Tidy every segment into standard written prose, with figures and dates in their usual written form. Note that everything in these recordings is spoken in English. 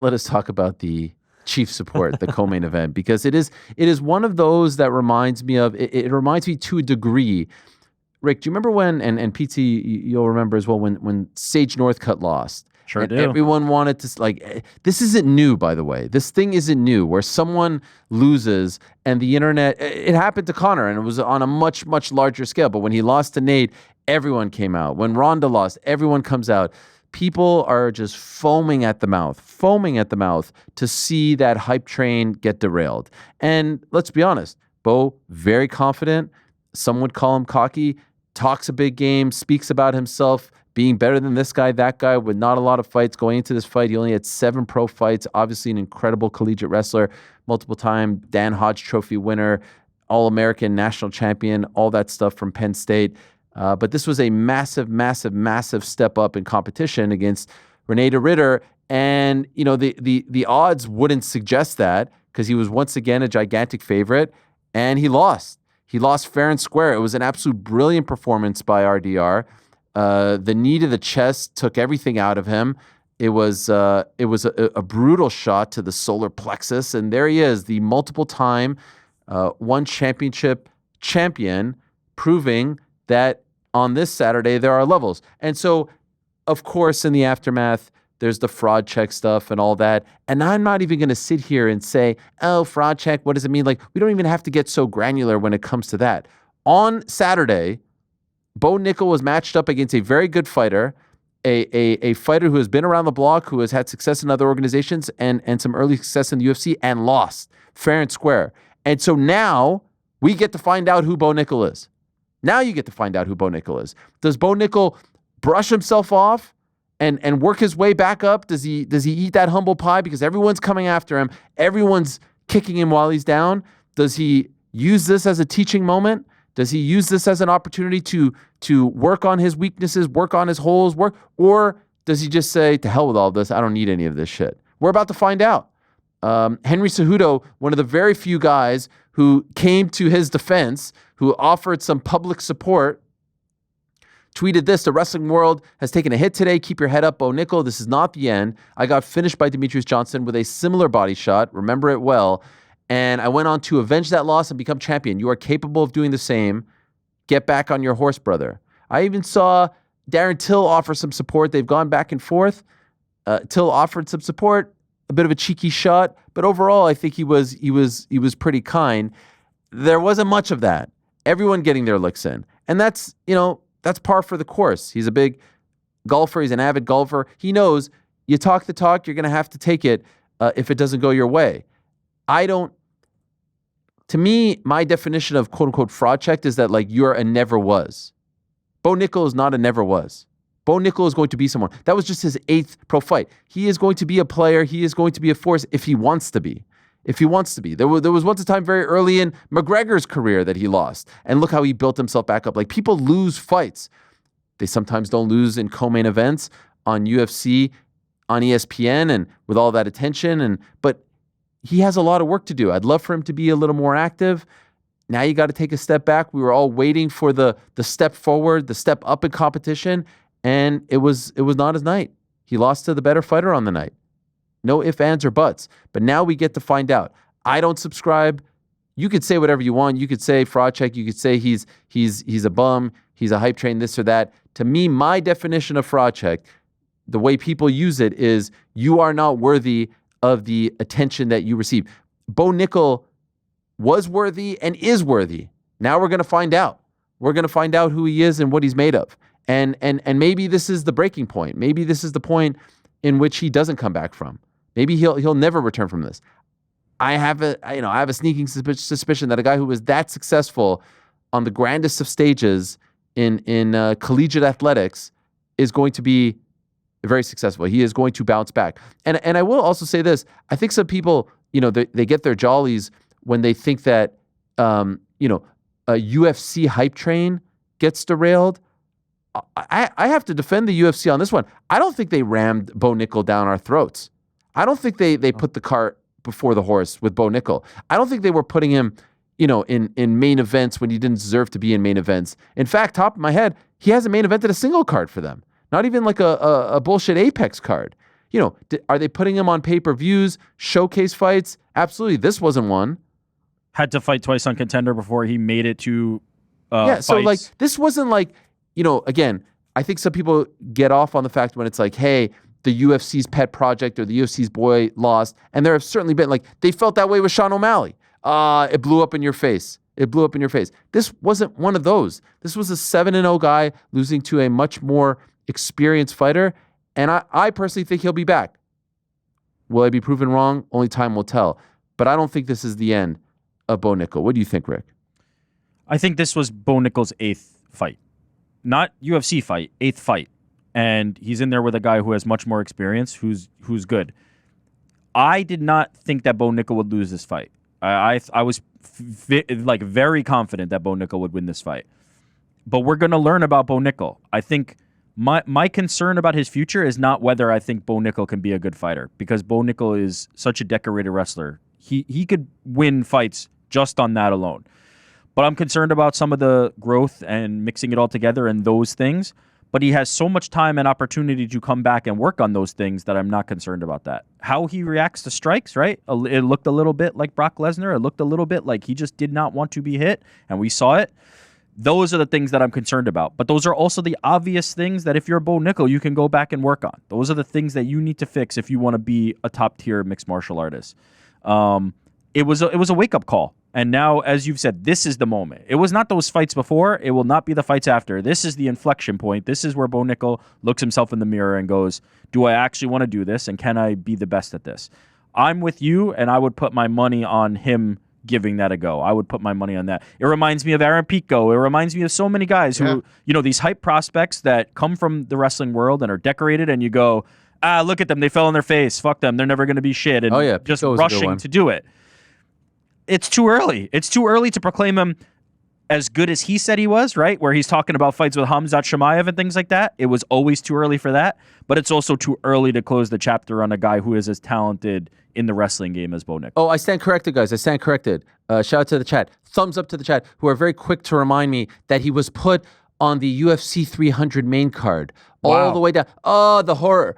let us talk about the chief support, the co-main event, because it is one of those that reminds me of, it reminds me to a degree. Rick, do you remember when, and PT, you'll remember as well, when Sage Northcutt lost? Sure and do. Everyone wanted to, like, this isn't new, by the way. This thing isn't new, where someone loses and the internet, it happened to Conor, and it was on a much, much larger scale. But when he lost to Nate, everyone came out. When Ronda lost, everyone comes out. People are just foaming at the mouth to see that hype train get derailed. And let's be honest, Bo, very confident. Some would call him cocky, talks a big game, speaks about himself being better than this guy, that guy, with not a lot of fights going into this fight. He only had 7 pro fights, obviously an incredible collegiate wrestler, multiple-time Dan Hodge Trophy winner, All-American national champion, all that stuff from Penn State. But this was a massive, massive, massive step up in competition against Reinier de Ridder. And, you know, the odds wouldn't suggest that, because he was once again a gigantic favorite, and he lost. He lost fair and square. It was an absolute brilliant performance by RDR. The knee to the chest took everything out of him. It was a brutal shot to the solar plexus, and there he is, the multiple-time one championship champion, proving that on this Saturday there are levels. And so, of course, in the aftermath, there's the fraud check stuff and all that. And I'm not even going to sit here and say, oh, fraud check, what does it mean? Like, we don't even have to get so granular when it comes to that. On Saturday, Bo Nickal was matched up against a very good fighter, a fighter who has been around the block, who has had success in other organizations and some early success in the UFC, and lost fair and square. And so now we get to find out who Bo Nickal is. Now you get to find out who Bo Nickal is. Does Bo Nickal brush himself off and work his way back up? Does he eat that humble pie because everyone's coming after him? Everyone's kicking him while he's down? Does he use this as a teaching moment? Does he use this as an opportunity to work on his weaknesses, work on his holes, or does he just say, to hell with all this, I don't need any of this shit? We're about to find out. Henry Cejudo, one of the very few guys who came to his defense, who offered some public support, tweeted this: the wrestling world has taken a hit today. Keep your head up, Bo Nickal. This is not the end. I got finished by Demetrius Johnson with a similar body shot. Remember it well. And I went on to avenge that loss and become champion. You are capable of doing the same. Get back on your horse, brother. I even saw Darren Till offer some support. They've gone back and forth. Till offered some support, a bit of a cheeky shot, but overall, I think he was pretty kind. There wasn't much of that. Everyone getting their licks in, and that's par for the course. He's a big golfer. He's an avid golfer. He knows you talk the talk, you're going to have to take it if it doesn't go your way. To me, my definition of quote unquote fraud check is that, like, you're a never was. Bo Nickal is not a never was. Bo Nickal is going to be someone. That was just his 8th pro fight. He is going to be a player. He is going to be a force if he wants to be. If he wants to be. There was once a time very early in McGregor's career that he lost. And look how he built himself back up. Like, people lose fights. They sometimes don't lose in co-main events on UFC, on ESPN, and with all that attention. But he has a lot of work to do. I'd love for him to be a little more active. Now you got to take a step back. We were all waiting for the step forward, the step up in competition, and it was not his night. He lost to the better fighter on the night. No ifs, ands, or buts. But now we get to find out. I don't subscribe. You could say whatever you want. You could say fraud check. You could say he's a bum. He's a hype train, this or that. To me, my definition of fraud check, the way people use it, is you are not worthy of the attention that you receive. Bo Nickal was worthy and is worthy. Now we're going to find out. We're going to find out who he is and what he's made of. And maybe this is the breaking point. Maybe this is the point in which he doesn't come back from. Maybe he'll never return from this. I have a sneaking suspicion that a guy who was that successful on the grandest of stages in collegiate athletics is going to be very successful. He is going to bounce back. And I will also say this. I think some people, they get their jollies when they think that, a UFC hype train gets derailed. I have to defend the UFC on this one. I don't think they rammed Bo Nickal down our throats. I don't think they put the cart before the horse with Bo Nickal. I don't think they were putting him, in main events when he didn't deserve to be in main events. In fact, top of my head, he hasn't main evented a single card for them. Not even like a bullshit Apex card. Are they putting him on pay-per-views, showcase fights? Absolutely. This wasn't one. Had to fight twice on Contender before he made it to so fights. like this wasn't like, again, I think some people get off on the fact when it's like, hey, the UFC's pet project or the UFC's boy lost. And there have certainly been, like, they felt that way with Sean O'Malley. It blew up in your face. This wasn't one of those. This was a 7-0 guy losing to a much more experienced fighter. And I personally think he'll be back. Will I be proven wrong? Only time will tell. But I don't think this is the end of Bo Nickal. What do you think, Rick? I think this was Bo Nickal's 8th fight. Not UFC fight, 8th fight. And he's in there with a guy who has much more experience, who's good. I did not think that Bo Nickal would lose this fight. I was very confident that Bo Nickal would win this fight. But we're going to learn about Bo Nickal. I think my concern about his future is not whether I think Bo Nickal can be a good fighter, because Bo Nickal is such a decorated wrestler. He could win fights just on that alone. But I'm concerned about some of the growth and mixing it all together and those things. But he has so much time and opportunity to come back and work on those things that I'm not concerned about that. How he reacts to strikes, right? It looked a little bit like Brock Lesnar. It looked a little bit like he just did not want to be hit, and we saw it. Those are the things that I'm concerned about. But those are also the obvious things that if you're Bo Nickal, you can go back and work on. Those are the things that you need to fix if you want to be a top-tier mixed martial artist. It was a wake-up call. And now, as you've said, this is the moment. It was not those fights before. It will not be the fights after. This is the inflection point. This is where Bo Nickal looks himself in the mirror and goes, do I actually want to do this? And can I be the best at this? I'm with you, and I would put my money on him giving that a go. I would put my money on that. It reminds me of Aaron Pico. It reminds me of so many guys who, these hype prospects that come from the wrestling world and are decorated, and you go, look at them. They fell on their face. Fuck them. They're never going to be shit. And just rushing to do it. It's too early. It's too early to proclaim him as good as he said he was, right? Where he's talking about fights with Khamzat Chimaev and things like that. It was always too early for that. But it's also too early to close the chapter on a guy who is as talented in the wrestling game as Bo Nickal. Oh, I stand corrected, guys. I stand corrected. Shout out to the chat. Thumbs up to the chat, who are very quick to remind me that he was put on the UFC 300 main card. All the way down. Oh, the horror.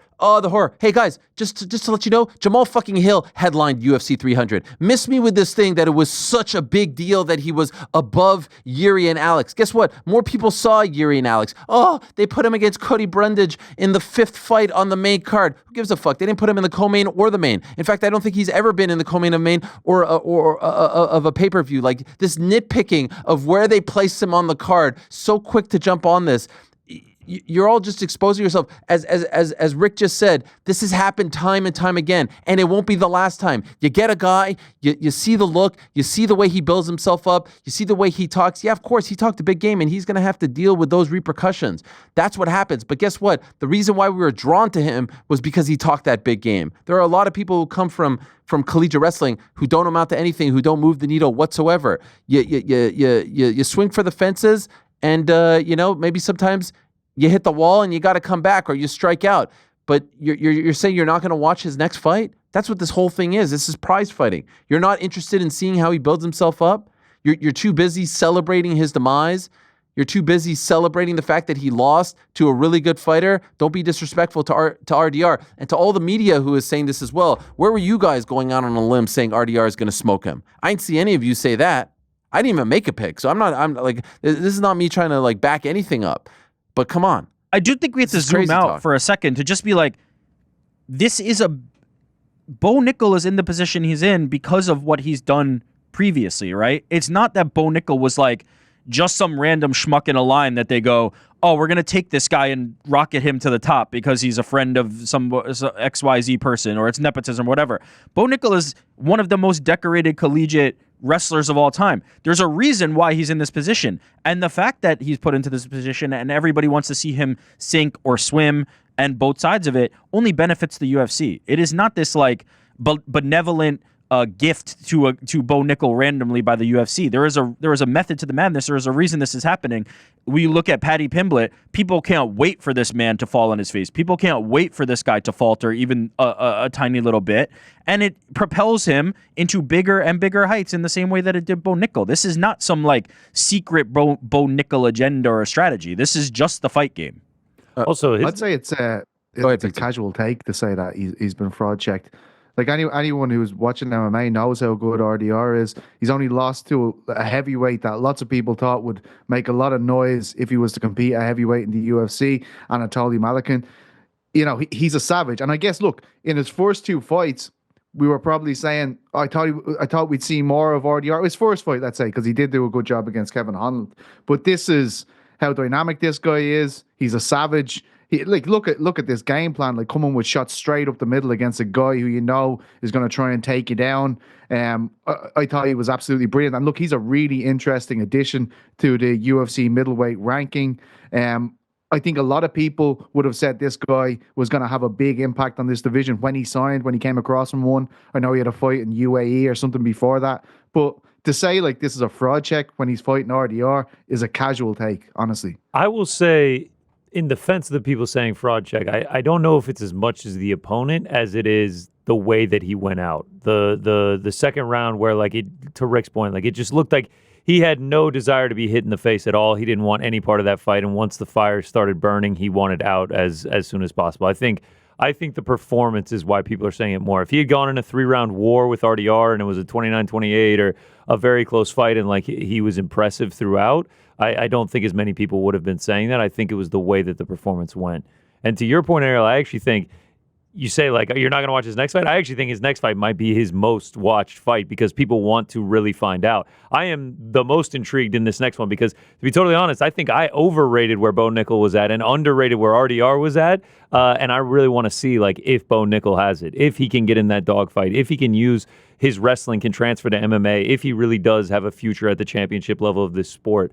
Hey, guys, just to let you know, Jamal fucking Hill headlined UFC 300. Miss me with this thing that it was such a big deal that he was above Yuri and Alex. Guess what? More people saw Yuri and Alex. Oh, they put him against Cody Brundage in the 5th fight on the main card. Who gives a fuck? They didn't put him in the co-main or the main. In fact, I don't think he's ever been in the co-main of main or of a pay-per-view. Like, this nitpicking of where they placed him on the card, so quick to jump on this. You're all just exposing yourself. As Rick just said, this has happened time and time again, and it won't be the last time. You get a guy, you see the look, you see the way he builds himself up, you see the way he talks. Yeah, of course, he talked a big game, and he's going to have to deal with those repercussions. That's what happens. But guess what? The reason why we were drawn to him was because he talked that big game. There are a lot of people who come from collegiate wrestling who don't amount to anything, who don't move the needle whatsoever. You swing for the fences, and maybe sometimes you hit the wall and you got to come back, or you strike out. But you're saying you're not going to watch his next fight? That's what this whole thing is. This is prize fighting. You're not interested in seeing how he builds himself up. You're too busy celebrating his demise. You're too busy celebrating the fact that he lost to a really good fighter. Don't be disrespectful to RDR and to all the media who is saying this as well. Where were you guys going out on a limb saying RDR is going to smoke him? I didn't see any of you say that. I didn't even make a pick, so I'm like, this is not me trying to like back anything up. But come on. I do think we have to zoom out for a second to just be like, Bo Nickal is in the position he's in because of what he's done previously, right? It's not that Bo Nickal was like just some random schmuck in a line that they go, oh, we're going to take this guy and rocket him to the top because he's a friend of some XYZ person, or it's nepotism, whatever. Bo Nickal is one of the most decorated collegiate wrestlers of all time. There's a reason why he's in this position. And the fact that he's put into this position and everybody wants to see him sink or swim, and both sides of it, only benefits the UFC. It is not this like benevolent gift to Bo Nickal randomly by the UFC. There is a method to the madness. There is a reason this is happening. We look at Paddy Pimblett. People can't wait for this man to fall on his face. People can't wait for this guy to falter even a tiny little bit. And it propels him into bigger and bigger heights in the same way that it did Bo Nickal. This is not some like secret Bo Nickal agenda or strategy. This is just the fight game. Also, I'd say it's Go ahead, it's a Victor. casual take to say that he's been fraud checked. Like anyone who's watching MMA knows how good RDR is. He's only lost to a heavyweight that lots of people thought would make a lot of noise if he was to compete at heavyweight in the UFC, Anatoly Malakin. He's a savage. And I guess, look, in his first two fights, we were probably saying, I thought we'd see more of RDR. His first fight, let's say, because he did do a good job against Kevin Holland. But this is how dynamic this guy is. He's a savage. Look at this game plan, like coming with shots straight up the middle against a guy who is going to try and take you down. I thought he was absolutely brilliant. And look, he's a really interesting addition to the UFC middleweight ranking. I think a lot of people would have said this guy was going to have a big impact on this division when he came across from one. I know he had a fight in UAE or something before that. But to say like this is a fraud check when he's fighting RDR is a casual take, honestly. I will say, in defense of the people saying fraud check, I don't know if it's as much as the opponent as it is the way that he went out. The second round where, like, to Rick's point, like, it just looked like he had no desire to be hit in the face at all. He didn't want any part of that fight, and once the fire started burning, he wanted out as soon as possible. I think the performance is why people are saying it more. If he had gone in a 3-round war with RDR and it was a 29-28 or a very close fight and like he was impressive throughout, I don't think as many people would have been saying that. I think it was the way that the performance went. And to your point, Ariel, I actually think you say, like, you're not going to watch his next fight. I actually think his next fight might be his most watched fight because people want to really find out. I am the most intrigued in this next one because, to be totally honest, I think I overrated where Bo Nickal was at and underrated where RDR was at. And I really want to see, like, if Bo Nickal has it, if he can get in that dogfight, if he can use his wrestling, can transfer to MMA, if he really does have a future at the championship level of this sport.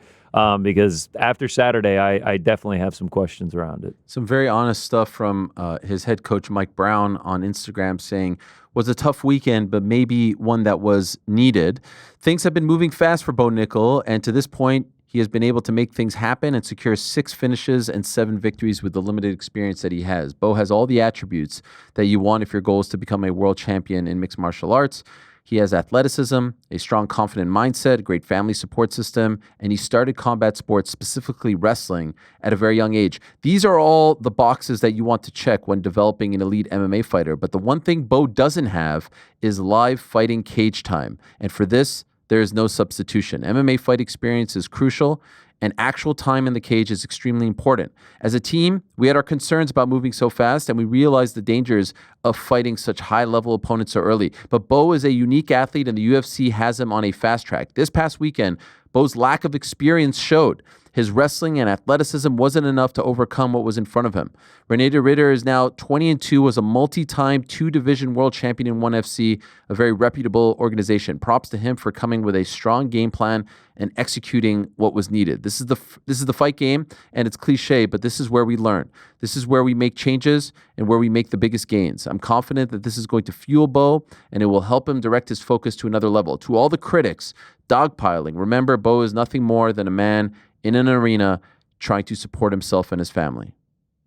Because after Saturday, I definitely have some questions around it. Some very honest stuff from his head coach, Mike Brown, on Instagram saying, was a tough weekend, but maybe one that was needed. Things have been moving fast for Bo Nickal, and to this point, he has been able to make things happen and secure 6 finishes and 7 victories with the limited experience that he has. Bo has all the attributes that you want if your goal is to become a world champion in mixed martial arts. He has athleticism, a strong, confident mindset, a great family support system, and he started combat sports, specifically wrestling, at a very young age. These are all the boxes that you want to check when developing an elite MMA fighter. But the one thing Bo doesn't have is live fighting cage time. And for this, there is no substitution. MMA fight experience is crucial, and actual time in the cage is extremely important. As a team, we had our concerns about moving so fast, and we realized the dangers of fighting such high-level opponents so early. But Bo is a unique athlete, and the UFC has him on a fast track. This past weekend, Bo's lack of experience showed. His wrestling and athleticism wasn't enough to overcome what was in front of him. Reinier de Ridder is now 20-2, was a multi-time 2-division world champion in ONE FC, a very reputable organization. Props to him for coming with a strong game plan and executing what was needed. This is the fight game, and it's cliche, but this is where we learn. This is where we make changes and where we make the biggest gains. I'm confident that this is going to fuel Bo, and it will help him direct his focus to another level. To all the critics dogpiling, remember, Bo is nothing more than a man in an arena trying to support himself and his family.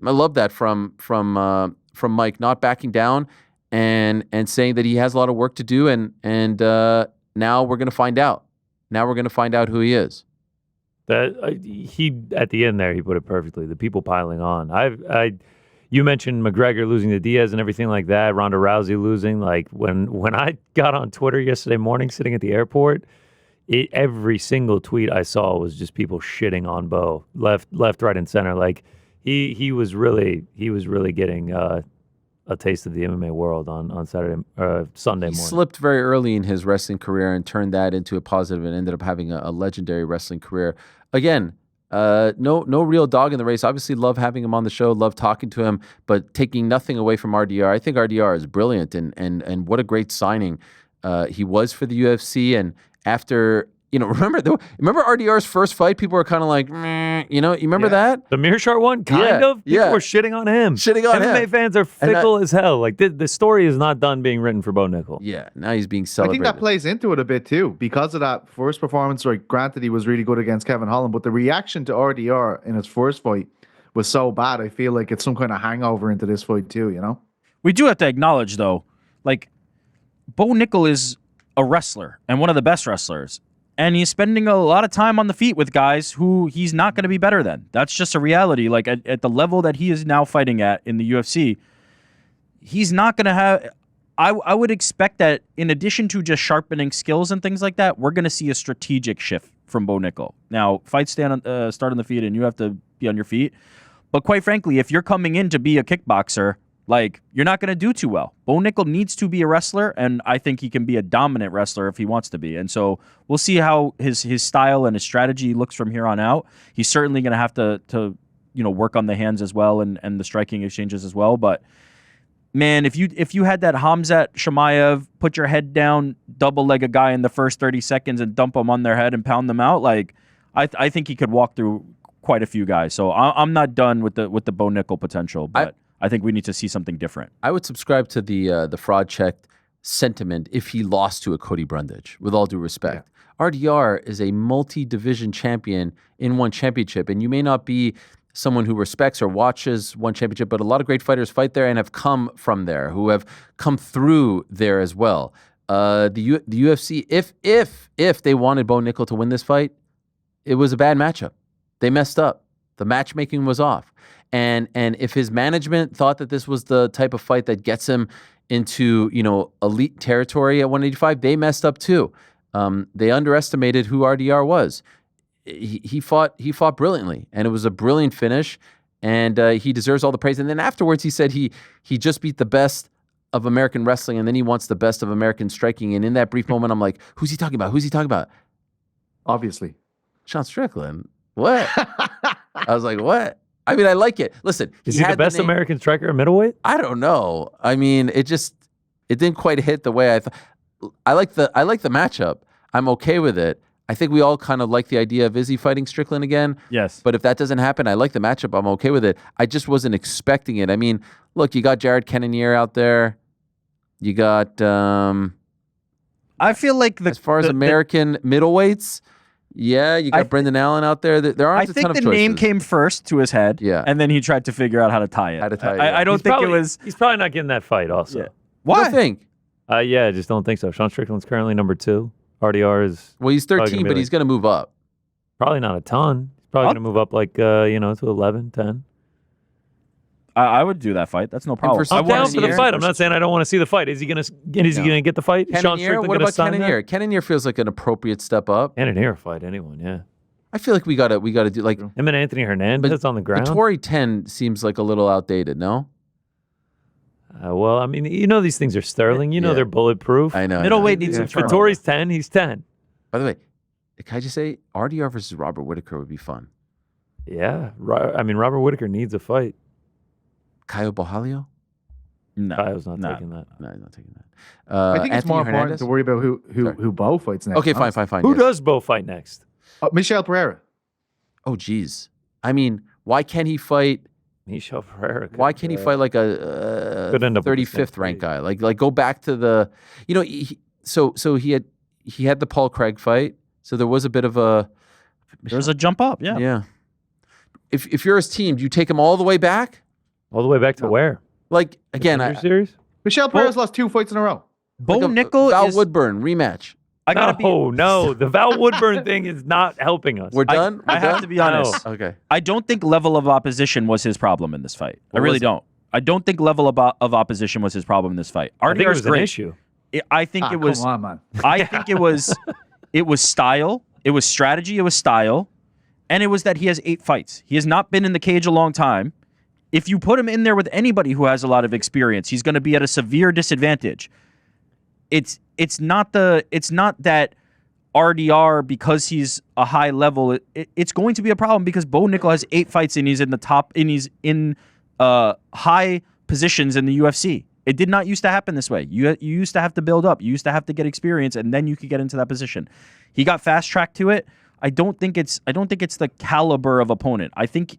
I love that from Mike, not backing down and saying that he has a lot of work to do, and now we're going to find out. Now we're going to find out who he is. He at the end there, he put it perfectly. The people piling on. You mentioned McGregor losing to Diaz and everything like that. Ronda Rousey losing. Like when I got on Twitter yesterday morning, sitting at the airport, every single tweet I saw was just people shitting on Bo, left, right, and center. Like he was really getting a taste of the MMA world on Sunday morning. He slipped very early in his wrestling career and turned that into a positive and ended up having a legendary wrestling career. Again, no real dog in the race. Obviously, love having him on the show, love talking to him, but taking nothing away from RDR. I think RDR is brilliant, and what a great signing he was for the UFC. And after, remember RDR's first fight? People were kind of like, meh, you remember that? The Mearshart one? Kind of? People were shitting on him. MMA fans are fickle as hell. Like, the story is not done being written for Bo Nickal. Yeah, now he's being celebrated. I think that plays into it a bit, too. Because of that first performance, like, granted, he was really good against Kevin Holland, but the reaction to RDR in his first fight was so bad, I feel like it's some kind of hangover into this fight, too, We do have to acknowledge, though, like, Bo Nickal is a wrestler and one of the best wrestlers. And he's spending a lot of time on the feet with guys who he's not going to be better than. That's just a reality. Like at the level that he is now fighting at in the UFC, he's not going to have... I would expect that in addition to just sharpening skills and things like that, we're going to see a strategic shift from Bo Nickal. Now, fights start on the feet and you have to be on your feet. But quite frankly, if you're coming in to be a kickboxer, like, you're not going to do too well. Bo Nickal needs to be a wrestler, and I think he can be a dominant wrestler if he wants to be. And so we'll see how his style and his strategy looks from here on out. He's certainly going to have to work on the hands as well and the striking exchanges as well. But man, if you had that Khamzat Chimaev, put your head down, double leg a guy in the first 30 seconds and dump them on their head and pound them out, like I think he could walk through quite a few guys. So I'm not done with the Bo Nickal potential, but I think we need to see something different. I would subscribe to the fraud check sentiment if he lost to a Cody Brundage, with all due respect. Yeah. RDR is a multi-division champion in one championship, and you may not be someone who respects or watches one championship, but a lot of great fighters fight there and have come from there, who have come through there as well. The UFC, if they wanted Bo Nickal to win this fight, it was a bad matchup. They messed up. The matchmaking was off. And if his management thought that this was the type of fight that gets him into, elite territory at 185, they messed up too. They underestimated who RDR was. He fought brilliantly, and it was a brilliant finish, and he deserves all the praise. And then afterwards, he said he just beat the best of American wrestling, and then he wants the best of American striking. And in that brief moment, I'm like, who's he talking about? Who's he talking about? Obviously. Sean Strickland. What? I was like, what? I mean, I like it. Listen, is he the best American striker at middleweight? I don't know. I mean, it didn't quite hit the way I thought. I like the matchup. I'm okay with it. I think we all kind of like the idea of Izzy fighting Strickland again. Yes. But if that doesn't happen, I like the matchup. I'm okay with it. I just wasn't expecting it. I mean, look, you got Jared Cannonier out there. You got I feel like as far as American middleweights, yeah, you got Brendan Allen out there. There aren't a ton of choices. I think the name came first to his head, and then he tried to figure out how to tie it. I don't think it was... He's probably not getting that fight also. Yeah. Why? You don't think? Yeah, I just don't think so. Sean Strickland's currently number 2. RDR is... Well, he's 13, but he's going to move up. Probably not a ton. He's probably going to move up like, to 11, 10. I would do that fight. That's no problem. I'm down for the fight. I'm not saying I don't want to see the fight. Is he going to get the fight? Cannonier? What about Cannonier? Cannonier feels like an appropriate step up. Cannonier fight anyone, yeah. I feel like we gotta do like him and Anthony Hernandez on the ground. Vittori 10 seems like a little outdated, no? Well, I mean, these things are sterling. They're bulletproof. I know. Middleweight needs some turnover. Vittori's 10. He's 10. By the way, can I just say RDR versus Robert Whittaker would be fun? Yeah, I mean, Robert Whittaker needs a fight. Caio Borralho? No, Caio's not taking that. No, he's not taking that. I think it's Anthony more important Hernandez? to worry about who Bo fights next. Okay, fine. Who does Bo fight next? Michel Pereira. Oh, geez. I mean, why can't he fight? Michel Pereira. Why can't he fight like a 35th ranked guy? Like go back to the, so he had the Paul Craig fight. So there was a bit of a. There was a jump up, yeah. Yeah. If you're his team, do you take him all the way back? All the way back to where? Like again, series. Michel Pereira's lost 2 fights in a row. Bo Nickal Val is Woodburn rematch. No, the Val Woodburn thing is not helping us. We're done. I have to be honest. Okay. I don't think level of opposition was his problem in this fight. I really don't. I don't think level of opposition was his problem in this fight. I think it was great. an issue. I think it was. Come on, man. I think it was. It was style. It was strategy. It was style, and it was that he has 8 fights. He has not been in the cage a long time. If you put him in there with anybody who has a lot of experience, he's going to be at a severe disadvantage. It's not that RDR, because he's a high level, it's going to be a problem because Bo Nickal has 8 fights and he's in the top and he's in high positions in the UFC. It did not used to happen this way. You used to have to build up. You used to have to get experience, and then you could get into that position. He got fast tracked to it. I don't think it's the caliber of opponent. I think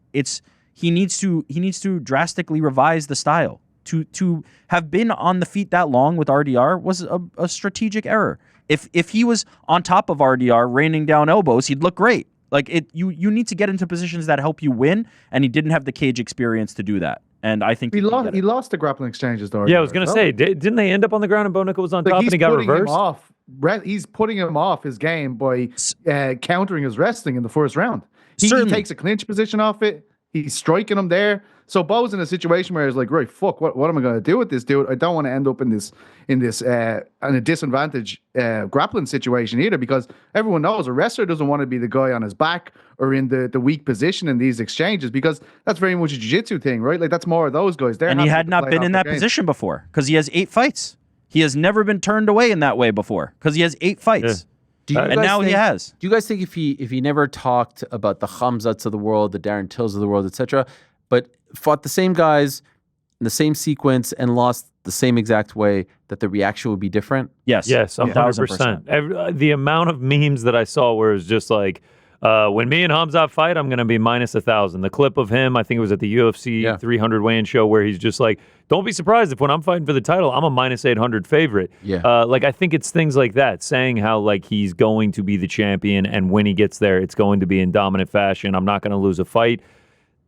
he needs to drastically revise the style. To have been on the feet that long with RDR was a strategic error. If he was on top of RDR raining down elbows, he'd look great. Like you need to get into positions that help you win, and he didn't have the cage experience to do that. And I think he lost the grappling exchanges, though. Yeah, I was gonna say, didn't they end up on the ground and Bo Nickal was on top and he got reversed? Him off he's putting him off his game by countering his wrestling in the first round. He takes a clinch position off it. He's striking him there. So Bo's in a situation where he's like, right, fuck, what am I going to do with this dude? I don't want to end up in a disadvantage grappling situation either, because everyone knows a wrestler doesn't want to be the guy on his back or in the weak position in these exchanges, because that's very much a jiu-jitsu thing, right? Like, that's more of those guys. And he had not been in that position before because he has 8 fights. He has never been turned away in that way before because he has 8 fights. Yeah. And now he has. Do you guys think if he never talked about the Khamzats of the world, the Darren Tills of the world, etc., but fought the same guys in the same sequence and lost the same exact way, that the reaction would be different? Yes. Yes, 100%. The amount of memes that I saw where it was just like, when me and Khamzat fight, I'm going to be minus 1,000. The clip of him, I think it was at the UFC 300 weigh-in show, where he's just like, don't be surprised if when I'm fighting for the title, I'm a minus 800 favorite. Yeah. Like, I think it's things like that, saying how, like, he's going to be the champion, and when he gets there, it's going to be in dominant fashion. I'm not going to lose a fight.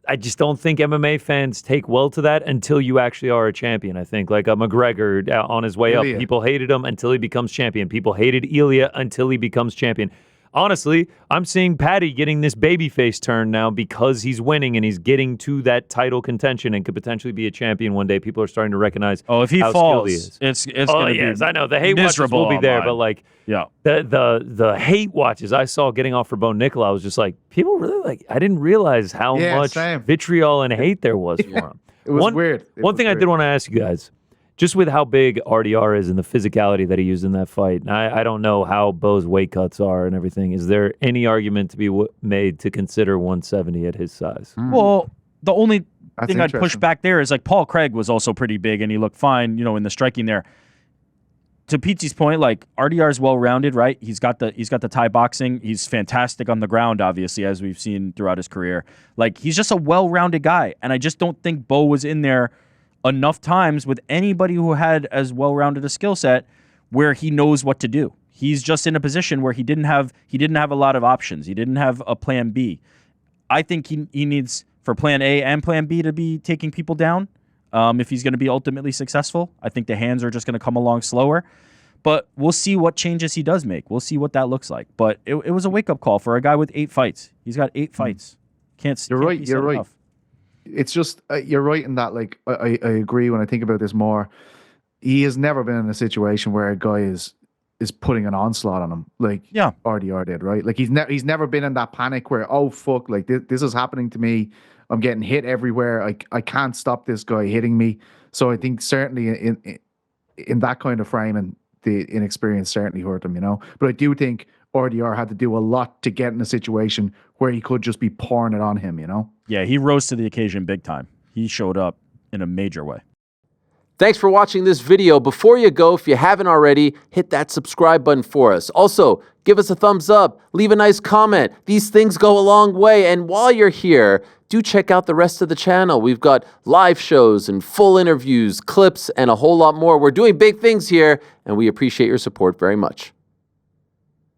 I just don't think MMA fans take well to that until you actually are a champion. I think, like, McGregor on his way up, people hated him until he becomes champion. People hated Ilya until he becomes champion. Honestly, I'm seeing Paddy getting this babyface turn now because he's winning and he's getting to that title contention and could potentially be a champion one day. People are starting to recognize if he how falls, skilled he is. it's going to be I know. The hate watches will be there, but like the hate watches I saw getting off for Bo Nickal, I was just like, people really like, I didn't realize how much vitriol and hate there was for him. It was weird. One thing I did want to ask you guys, just with how big RDR is and the physicality that he used in that fight, and I don't know how Bo's weight cuts are and everything. Is there any argument to be made to consider 170 at his size? Well, the only thing I'd push back there is, like, Paul Craig was also pretty big and he looked fine, in the striking there. To Pete's point, like, RDR is well-rounded, right? He's got the Thai boxing. He's fantastic on the ground, obviously, as we've seen throughout his career. Like, he's just a well-rounded guy, and I just don't think Bo was in there enough times with anybody who had as well-rounded a skill set where he knows what to do. He's just in a position where he didn't have a lot of options. He didn't have a plan B. I think he needs, for plan A and plan B, to be taking people down if he's going to be ultimately successful. I think the hands are just going to come along slower. But we'll see what changes he does make. We'll see what that looks like. But it was a wake-up call for a guy with 8 fights. He's got 8 fights. You're right. Enough. It's just, you're right in that, like, I agree when I think about this more. He has never been in a situation where a guy is putting an onslaught on him, like RDR did, right? Like, he's never been in that panic where, oh, fuck, like, this is happening to me. I'm getting hit everywhere. I can't stop this guy hitting me. So I think certainly in that kind of frame, and the inexperience certainly hurt him, But I do think RDR had to do a lot to get in a situation where he could just be pouring it on him, Yeah, he rose to the occasion big time. He showed up in a major way. Thanks for watching this video. Before you go, if you haven't already, hit that subscribe button for us. Also, give us a thumbs up, leave a nice comment. These things go a long way. And while you're here, do check out the rest of the channel. We've got live shows and full interviews, clips, and a whole lot more. We're doing big things here, and we appreciate your support very much.